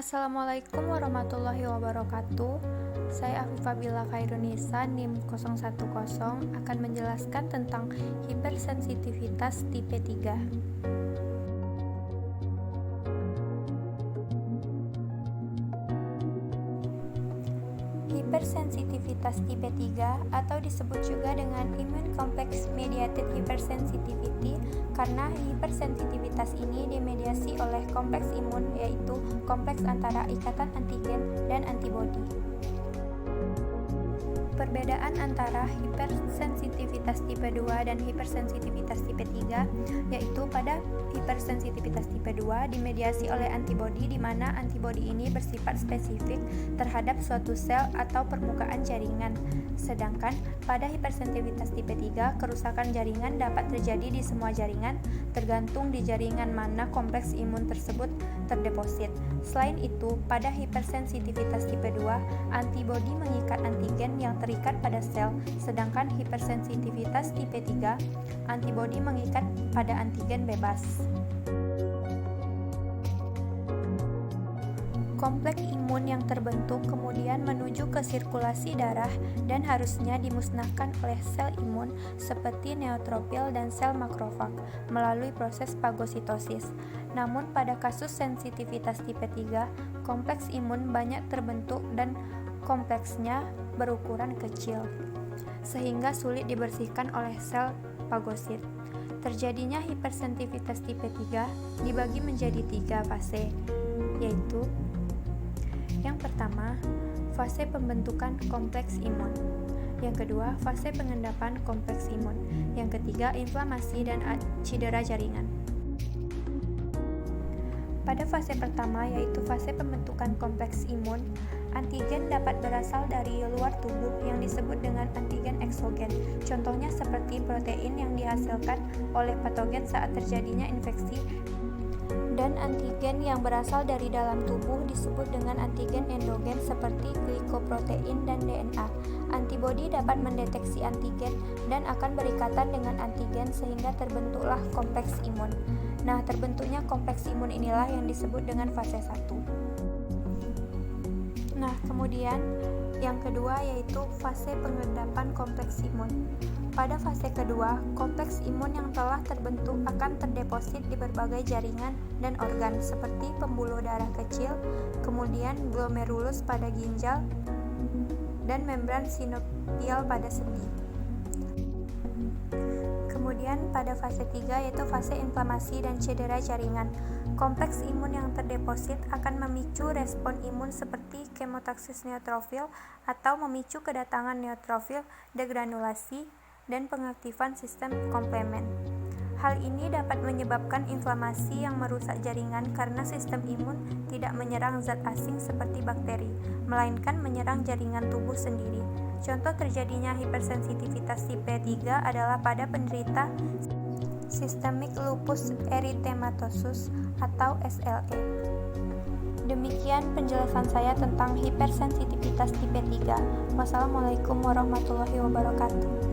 Assalamualaikum warahmatullahi wabarakatuh. Saya Afifah Bila Khairunisa, NIM 010, akan menjelaskan tentang hipersensitivitas tipe 3. Hipersensitivitas tipe 3 atau disebut juga dengan immune complex mediated hypersensitivity karena hipersensitivitas ini dimediasi oleh kompleks imun, yaitu kompleks antara ikatan antigen dan antibodi. Perbedaan antara hipersensitivitas tipe 2 dan hipersensitivitas tipe 3 yaitu pada hipersensitivitas tipe 2 dimediasi oleh antibodi, di mana antibodi ini bersifat spesifik terhadap suatu sel atau permukaan jaringan. Sedangkan pada hipersensitivitas tipe 3, kerusakan jaringan dapat terjadi di semua jaringan, tergantung di jaringan mana kompleks imun tersebut terdeposit. Selain itu, pada hipersensitivitas tipe 2, antibodi mengikat antigen yang terikat pada sel, sedangkan hipersensitivitas tipe 3, antibodi mengikat pada antigen bebas. Kompleks imun yang terbentuk kemudian menuju ke sirkulasi darah dan harusnya dimusnahkan oleh sel imun seperti neutrofil dan sel makrofag melalui proses fagositosis. Namun pada kasus sensitivitas tipe 3, kompleks imun banyak terbentuk dan kompleksnya berukuran kecil, sehingga sulit dibersihkan oleh sel fagosit. Terjadinya hipersensitivitas tipe 3 dibagi menjadi 3 fase, yaitu yang pertama, fase pembentukan kompleks imun. Yang kedua, fase pengendapan kompleks imun. Yang ketiga, inflamasi dan cedera jaringan. Pada fase pertama, yaitu fase pembentukan kompleks imun, antigen dapat berasal dari luar tubuh yang disebut dengan antigen eksogen. Contohnya seperti protein yang dihasilkan oleh patogen saat terjadinya infeksi, dan antigen yang berasal dari dalam tubuh disebut dengan antigen endogen seperti glikoprotein dan DNA. Antibodi dapat mendeteksi antigen dan akan berikatan dengan antigen sehingga terbentuklah kompleks imun. Nah, terbentuknya kompleks imun inilah yang disebut dengan fase 1. Nah, kemudian yang kedua yaitu fase pengendapan kompleks imun. Pada fase kedua, kompleks imun yang telah terbentuk akan terdeposit di berbagai jaringan dan organ seperti pembuluh darah kecil, kemudian glomerulus pada ginjal, dan membran sinovial pada sendi. Kemudian pada fase 3 yaitu fase inflamasi dan cedera jaringan. Kompleks imun yang terdeposit akan memicu respon imun seperti kemotaksis neutrofil atau memicu kedatangan neutrofil degranulasi dan pengaktifan sistem komplement. Hal ini dapat menyebabkan inflamasi yang merusak jaringan karena sistem imun tidak menyerang zat asing seperti bakteri, melainkan menyerang jaringan tubuh sendiri. Contoh terjadinya hipersensitivitas tipe 3 adalah pada penderita systemic lupus erythematosus atau SLE. Demikian penjelasan saya tentang hipersensitivitas tipe 3. Wassalamualaikum warahmatullahi wabarakatuh.